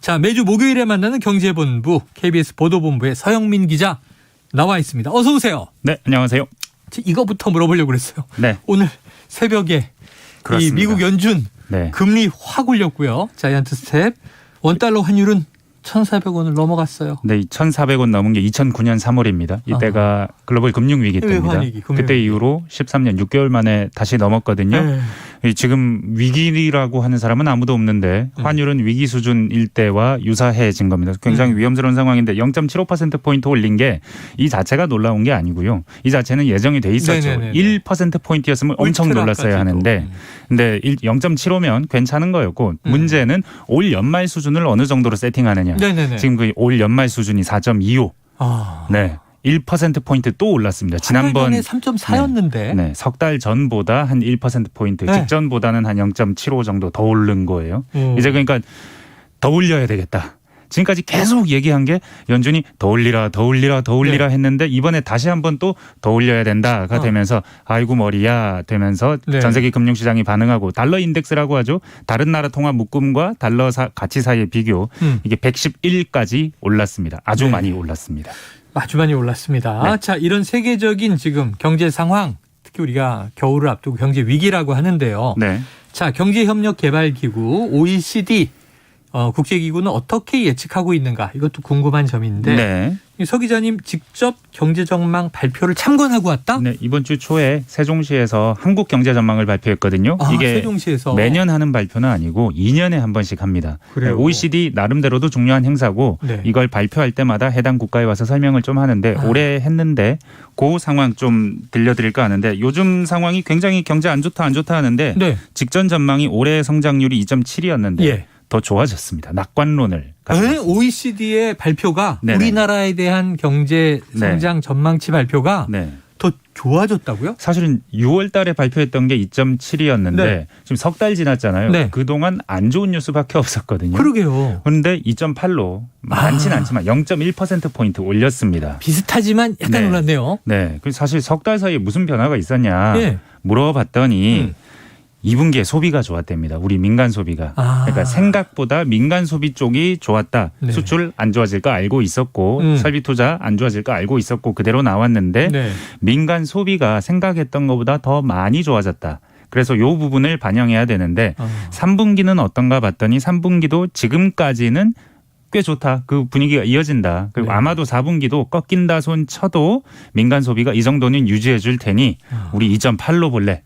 자, 매주 목요일에 만나는 경제본부 KBS 보도본부의 서영민 기자 나와 있습니다. 어서 오세요. 네, 안녕하세요. 이거부터 물어보려고 그랬어요. 네. 오늘 새벽에 그렇습니다. 이 미국 연준 네. 금리 확 올렸고요. 자이언트 스텝. 원달러 환율은 1,400원을 넘어갔어요. 네, 1,400원 넘은 게 2009년 3월입니다. 이때가 글로벌 금융위기 때입니다. 그때 이후로 13년 6개월 만에 다시 넘었거든요. 지금 위기라고 하는 사람은 아무도 없는데 환율은 위기 수준일 때와 유사해진 겁니다. 굉장히 위험스러운 상황인데 0.75%포인트 올린 게 이 자체가 놀라운 게 아니고요. 이 자체는 예정이 돼 있었죠. 네네네네. 1%포인트였으면 엄청 놀랐어야 하는데 근데 0.75면 괜찮은 거였고 문제는 올 연말 수준을 어느 정도로 세팅하느냐. 네네네. 지금 그 올 연말 수준이 4.25. 네. 1%포인트 또 올랐습니다. 지난번 3.4였는데. 네, 석 달 전보다 한 1%포인트, 네. 직전보다는 한 0.75 정도 더 오른 거예요. 이제 그러니까 더 올려야 되겠다. 지금까지 계속 얘기한 게 연준이 더 올리라 네. 했는데 이번에 다시 한번 또 더 올려야 된다가 되면서 아이고 머리야 되면서 네. 전 세계 금융시장이 반응하고 달러 인덱스라고 하죠. 다른 나라 통화 묶음과 달러 가치 사이의 비교 이게 111까지 올랐습니다. 아주 네. 많이 올랐습니다. 아주 많이 올랐습니다. 네. 자, 이런 세계적인 지금 경제 상황, 특히 우리가 겨울을 앞두고 경제 위기라고 하는데요. 네. 자, 경제협력개발기구 OECD 국제기구는 어떻게 예측하고 있는가? 이것도 궁금한 점인데 네. 서 기자님 직접 경제전망 발표를 참관하고 왔다? 네, 이번 주 초에 세종시에서 한국 경제 전망을 발표했거든요. 이게 세종시에서 매년 하는 발표는 아니고 2년에 한 번씩 합니다. 그래요? OECD 나름대로도 중요한 행사고 네. 이걸 발표할 때마다 해당 국가에 와서 설명을 좀 하는데 올해 했는데 그 상황 좀 들려드릴까 하는데 요즘 상황이 굉장히 경제 안 좋다 하는데 네. 직전 전망이 올해 성장률이 2.7이었는데 예. 더 좋아졌습니다. 낙관론을 네, OECD의 발표가 네네. 우리나라에 대한 경제 성장 전망치 발표가 네. 더 좋아졌다고요? 사실은 6월 달에 발표했던 게 2.7이었는데 네. 지금 석 달 지났잖아요. 네. 그동안 안 좋은 뉴스밖에 없었거든요. 그러게요. 그런데 2.8로 많진 않지만 0.1%포인트 올렸습니다. 비슷하지만 약간 네. 올랐네요. 네. 그래서 사실 석 달 사이에 무슨 변화가 있었냐 예. 물어봤더니 2분기에 소비가 좋았답니다. 우리 민간 소비가. 그러니까 생각보다 민간 소비 쪽이 좋았다. 네. 수출 안 좋아질 거 알고 있었고 설비 투자 안 좋아질 거 알고 있었고 그대로 나왔는데 네. 민간 소비가 생각했던 것보다 더 많이 좋아졌다. 그래서 이 부분을 반영해야 되는데 3분기는 어떤가 봤더니 3분기도 지금까지는 꽤 좋다. 그 분위기가 이어진다. 그리고 네. 아마도 4분기도 꺾인다 손 쳐도 민간 소비가 이 정도는 유지해 줄 테니 우리 2.8로 볼래.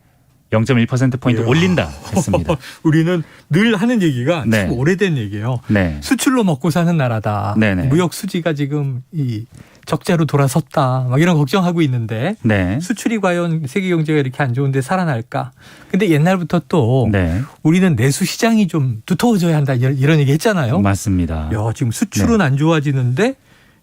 0.1%포인트 올린다 했습니다. 우리는 늘 하는 얘기가 네. 참 오래된 얘기예요. 네. 수출로 먹고 사는 나라다. 네네. 무역 수지가 지금 이 적자로 돌아섰다. 막 이런 걱정하고 있는데 네. 수출이 과연 세계 경제가 이렇게 안 좋은데 살아날까? 근데 옛날부터 또 네. 우리는 내수 시장이 좀 두터워져야 한다 이런 얘기 했잖아요. 맞습니다. 야, 지금 수출은 안 좋아지는데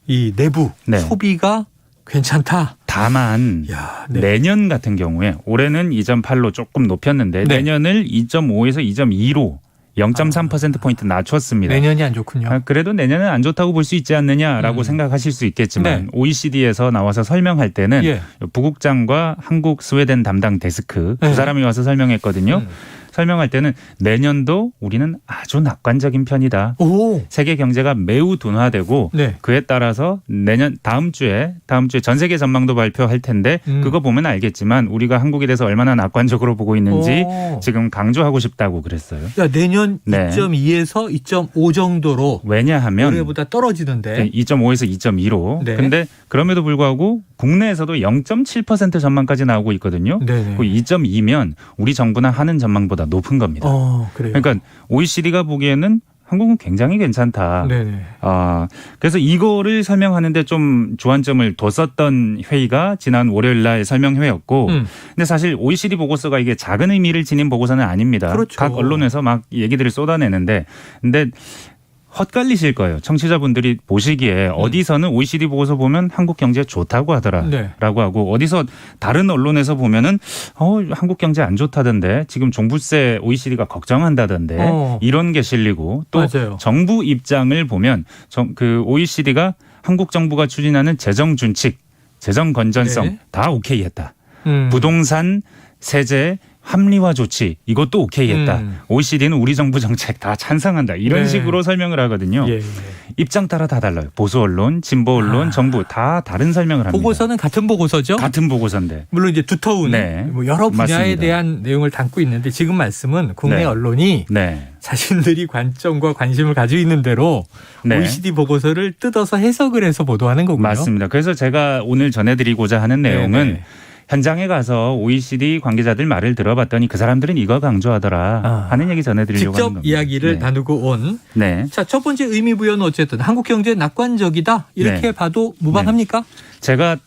이 내부 네. 소비가 괜찮다. 다만 야, 네. 내년 같은 경우에 올해는 2.8로 조금 높였는데 네. 내년을 2.5에서 2.2로 0.3%포인트 낮췄습니다. 내년이 안 좋군요. 그래도 내년은 안 좋다고 볼 수 있지 않느냐라고 생각하실 수 있겠지만 네. OECD에서 나와서 설명할 때는 예. 부국장과 한국 스웨덴 담당 데스크 네. 두 사람이 와서 설명했거든요. 설명할 때는 내년도 우리는 아주 낙관적인 편이다. 오. 세계 경제가 매우 둔화되고 네. 그에 따라서 내년 다음 주에 전 세계 전망도 발표할 텐데 그거 보면 알겠지만 우리가 한국에 대해서 얼마나 낙관적으로 보고 있는지 오. 지금 강조하고 싶다고 그랬어요. 야, 내년 네. 2.2에서 2.5 정도로 왜냐하면 올해보다 떨어지는데 2.5에서 2.2로. 네. 근데 그럼에도 불구하고 국내에서도 0.7% 전망까지 나오고 있거든요. 네네. 그 2.2면 우리 정부나 하는 전망보다 높은 겁니다. 그래요. 그러니까 OECD가 보기에는 한국은 굉장히 괜찮다. 네네. 그래서 이거를 설명하는데 좀 주안점을 뒀었던 회의가 지난 월요일 날 설명회였고 근데 사실 OECD 보고서가 이게 작은 의미를 지닌 보고서는 아닙니다. 그렇죠. 각 언론에서 막 얘기들을 쏟아내는데 근데 헛갈리실 거예요. 청취자분들이 보시기에 어디서는 OECD 보고서 보면 한국 경제 좋다고 하더라라고 네. 하고 어디서 다른 언론에서 보면은 한국 경제 안 좋다던데 지금 종부세 OECD가 걱정한다던데 이런 게 실리고 또 맞아요. 정부 입장을 보면 그 OECD가 한국 정부가 추진하는 재정 준칙, 재정 건전성 네. 다 오케이 했다. 음. 부동산 세제 합리화 조치 이것도 오케이했다. OECD는 우리 정부 정책 다 찬성한다. 이런 네. 식으로 설명을 하거든요. 예, 예. 입장 따라 다 달라요. 보수 언론, 진보 언론, 정부 다 다른 설명을 합니다. 보고서는 같은 보고서죠. 같은 보고서인데. 물론 이제 두터운 네. 뭐 여러 분야에 맞습니다. 대한 내용을 담고 있는데 지금 말씀은 국내 네. 언론이 네. 자신들이 관점과 관심을 가지고 있는 대로 네. OECD 보고서를 뜯어서 해석을 해서 보도하는 거군요. 맞습니다. 그래서 제가 오늘 전해드리고자 하는 내용은 네. 현장에 가서 OECD 관계자들 말을 들어봤더니 그 사람들은 이거 강조하더라 하는 얘기 전해드리려고 하는 직접 겁니다. 이야기를 네. 나누고 온. 네. 자, 첫 번째 의미 부여는 어쨌든 한국 경제 낙관적이다 이렇게 네. 봐도 무방합니까? 제가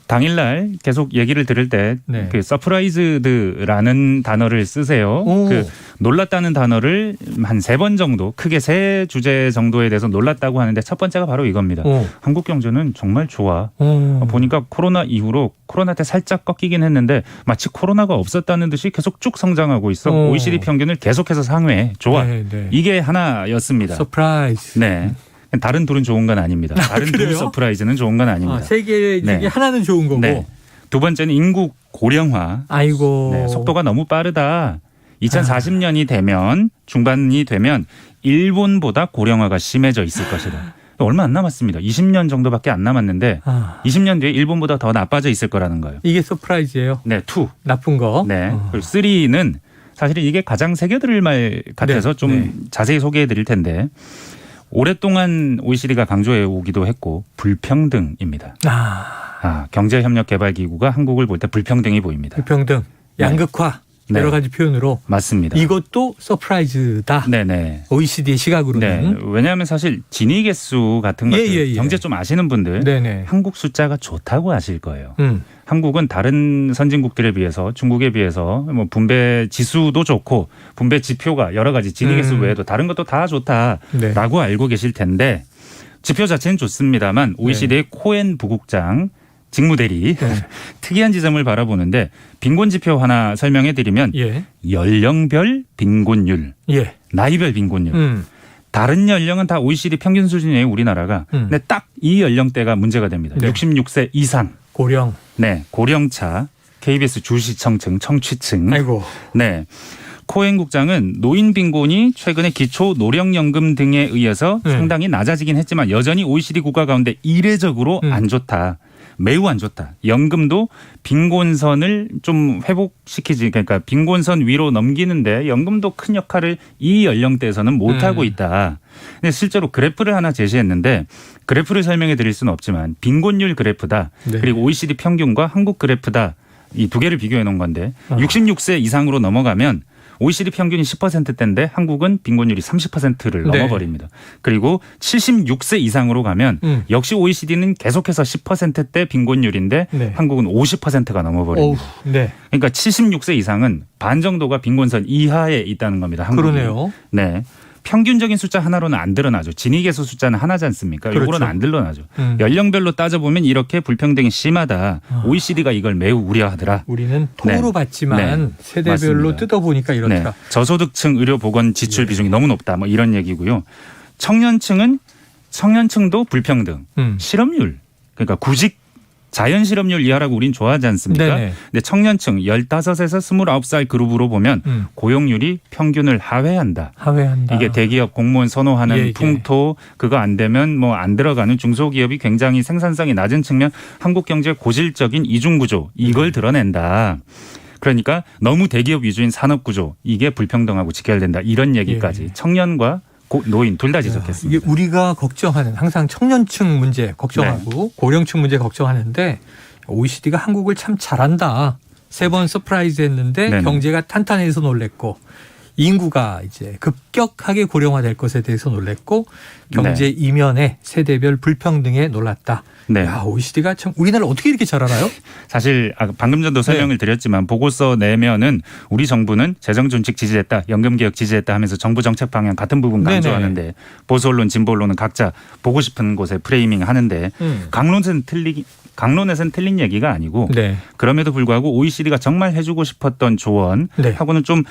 당일날 계속 얘기를 들을 때 네. 그 서프라이즈드라는 단어를 쓰세요. 오. 그 놀랐다는 단어를 한 3번 정도 크게 3 주제 정도에 대해서 놀랐다고 하는데 첫 번째가 바로 이겁니다. 오. 한국 경제는 정말 좋아. 오. 보니까 코로나 이후로 코로나 때 살짝 꺾이긴 했는데 마치 코로나가 없었다는 듯이 계속 쭉 성장하고 있어. 오. OECD 평균을 계속해서 상회해. 좋아. 네, 네. 이게 하나였습니다. 서프라이즈. 네. 다른 둘은 좋은 건 아닙니다. 다른 둘 그래요? 서프라이즈는 좋은 건 아닙니다. 세 개 중에 네. 하나는 좋은 거고. 네. 두 번째는 인구 고령화. 아이고. 네, 속도가 너무 빠르다. 2040년이 되면 중반이 되면 일본보다 고령화가 심해져 있을 것이다. 얼마 안 남았습니다. 20년 정도밖에 안 남았는데 20년 뒤에 일본보다 더 나빠져 있을 거라는 거예요. 이게 서프라이즈예요. 네, 2. 나쁜 거. 네. 그리고 3는 사실은 이게 가장 새겨드릴 말 같아서 네. 좀 네. 자세히 소개해 드릴 텐데 오랫동안 OECD가 강조해 오기도 했고 불평등입니다. 경제협력개발기구가 한국을 볼 때 불평등이 보입니다. 불평등, 양극화 네. 여러 가지 표현으로 맞습니다. 이것도 서프라이즈다. 네네. OECD의 시각으로는. 네. 왜냐하면 사실 진위 개수 같은 것들 경제 좀 아시는 분들 네네. 한국 숫자가 좋다고 아실 거예요. 음. 한국은 다른 선진국들에 비해서 중국에 비해서 뭐 분배 지수도 좋고 분배 지표가 여러 가지 진위 개수 외에도 다른 것도 다 좋다라고 알고 계실 텐데 지표 자체는 좋습니다만 OECD의 코엔 부국장 직무대리 특이한 지점을 바라보는데 빈곤 지표 하나 설명해 드리면 연령별 빈곤율, 나이별 빈곤율. 다른 연령은 다 OECD 평균 수준이에요, 우리나라가. 근데 딱 이 연령대가 문제가 됩니다. 66세 이상. 고령. 네, 고령차, KBS 주시청층, 청취층. 아이고. 네. 코엔 국장은 노인 빈곤이 최근에 기초 노령연금 등에 의해서 상당히 낮아지긴 했지만 여전히 OECD 국가 가운데 이례적으로 안 좋다. 매우 안 좋다. 연금도 빈곤선을 좀 회복시키지, 그러니까 빈곤선 위로 넘기는데 연금도 큰 역할을 이 연령대에서는 못하고 있다. 근데 실제로 그래프를 하나 제시했는데 그래프를 설명해 드릴 수는 없지만 빈곤율 그래프다. 그리고 OECD 평균과 한국 그래프다. 이 두 개를 비교해 놓은 건데 66세 이상으로 넘어가면 OECD 평균이 10%대인데 한국은 빈곤율이 30%를 넘어버립니다. 그리고 76세 이상으로 가면 역시 OECD는 계속해서 10%대 빈곤율인데 한국은 50%가 넘어버립니다. 그러니까 76세 이상은 반 정도가 빈곤선 이하에 있다는 겁니다. 한국이. 그러네요. 네. 평균적인 숫자 하나로는 안 드러나죠. 진위계수 숫자는 하나지 않습니까? 이거는 안 드러나죠. 연령별로 따져보면 이렇게 불평등이 심하다. OECD가 이걸 매우 우려하더라. 우리는 통으로 봤지만 세대별로 맞습니다. 뜯어보니까 이렇다. 저소득층 의료보건 지출 비중이 너무 높다. 뭐 이런 얘기고요. 청년층도 불평등. 실업률. 그러니까 구직 자연 실업률 이하라고 우린 좋아하지 않습니까? 근데 청년층 15에서 29살 그룹으로 보면 고용률이 평균을 하회한다. 이게 대기업 공무원 선호하는 풍토 그거 안 되면 뭐 안 들어가는 중소기업이 굉장히 생산성이 낮은 측면 한국 경제의 고질적인 이중구조 이걸 드러낸다. 그러니까 너무 대기업 위주인 산업구조 이게 불평등하고 직결된다. 이런 얘기까지 청년과 노인 둘 다 지적했습니다. 이게 우리가 걱정하는 항상 청년층 문제 걱정하고 고령층 문제 걱정하는데 OECD가 한국을 참 잘한다. 3번 서프라이즈 했는데 경제가 탄탄해서 놀랬고 인구가 이제 급격하게 고령화될 것에 대해서 놀랬고 경제 이면에 세대별 불평등에 놀랐다. 야, OECD가 참 우리나라 어떻게 이렇게 잘 알아요? 사실 방금 전도 설명을 드렸지만 보고서 내면은 우리 정부는 재정준칙 지지했다, 연금개혁 지지했다 하면서 정부 정책 방향 같은 부분 강조하는데 보수 언론, 진보 언론은 각자 보고 싶은 곳에 프레이밍 하는데 강론에서는 틀린 얘기가 아니고 그럼에도 불구하고 OECD가 정말 해주고 싶었던 조언하고는 좀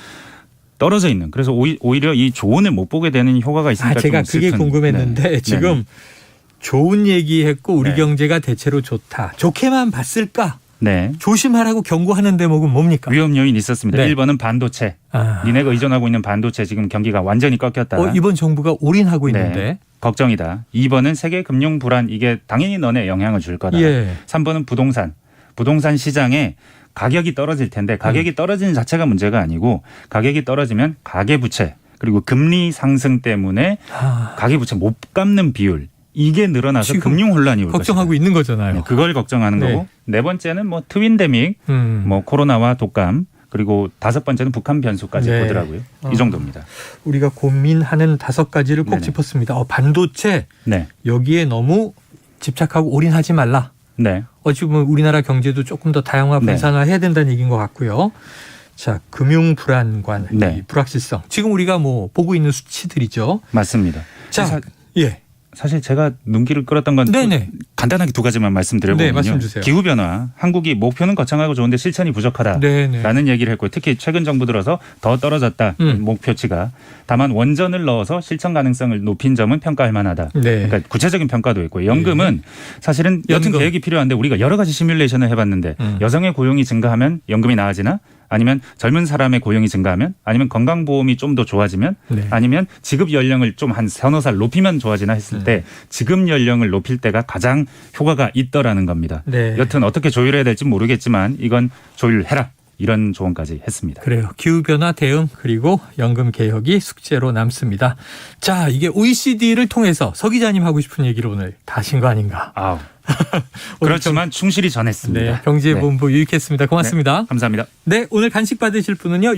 떨어져 있는. 그래서 오히려 이 조언을 못 보게 되는 효과가 있으니까 제가 좀 그게 궁금했는데 지금 좋은 얘기했고 우리 경제가 대체로 좋다. 좋게만 봤을까? 네. 조심하라고 경고하는 대목은 뭡니까? 위험 요인 있었습니다. 네. 1번은 반도체. 니네가 의존하고 있는 반도체 지금 경기가 완전히 꺾였다. 이번 정부가 올인하고 있는데. 네. 걱정이다. 2번은 세계 금융 불안. 이게 당연히 너네 영향을 줄 거다. 예. 3번은 부동산. 부동산 시장에 가격이 떨어질 텐데 가격이 떨어지는 자체가 문제가 아니고 가격이 떨어지면 가계부채 그리고 금리 상승 때문에 가계부채 못 갚는 비율. 이게 늘어나서 금융 혼란이 올 걱정하고 것이다. 있는 거잖아요. 네, 그걸 걱정하는 네. 거고 네 번째는 뭐 트윈데믹, 뭐 코로나와 독감 그리고 5번째는 북한 변수까지 네. 보더라고요. 이 정도입니다. 우리가 고민하는 5가지를 꼭 네네. 짚었습니다. 반도체 네, 여기에 너무 집착하고 올인하지 말라. 네, 지금 우리나라 경제도 조금 더 다양화 네. 분산화해야 된다는 얘기인 것 같고요. 자, 금융 불안관, 네. 이 불확실성. 지금 우리가 뭐 보고 있는 수치들이죠. 맞습니다. 자, 예. 사실 제가 눈길을 끌었던 건 네네. 간단하게 2가지만 말씀드려보면요. 네, 말씀 주세요. 기후변화, 한국이 목표는 거창하고 좋은데 실천이 부족하다라는 네네. 얘기를 했고요. 특히 최근 정부 들어서 더 떨어졌다 목표치가. 다만 원전을 넣어서 실천 가능성을 높인 점은 평가할 만하다. 네. 그러니까 구체적인 평가도 있고 연금은 사실은 여튼 연금. 계획이 필요한데 우리가 여러 가지 시뮬레이션을 해봤는데 여성의 고용이 증가하면 연금이 나아지나? 아니면 젊은 사람의 고용이 증가하면 아니면 건강보험이 좀 더 좋아지면 네. 아니면 지급 연령을 좀 한 서너 살 높이면 좋아지나 했을 때 지급 연령을 높일 때가 가장 효과가 있더라는 겁니다. 네. 여튼 어떻게 조율해야 될지 모르겠지만 이건 조율해라. 이런 조언까지 했습니다. 그래요. 기후변화 대응 그리고 연금 개혁이 숙제로 남습니다. 자, 이게 OECD를 통해서 서 기자님 하고 싶은 얘기를 오늘 다 하신 거 아닌가. 아우. 그렇지만 충실히 전했습니다. 네, 경제본부 유익했습니다. 고맙습니다. 네, 감사합니다. 네, 오늘 간식 받으실 분은요.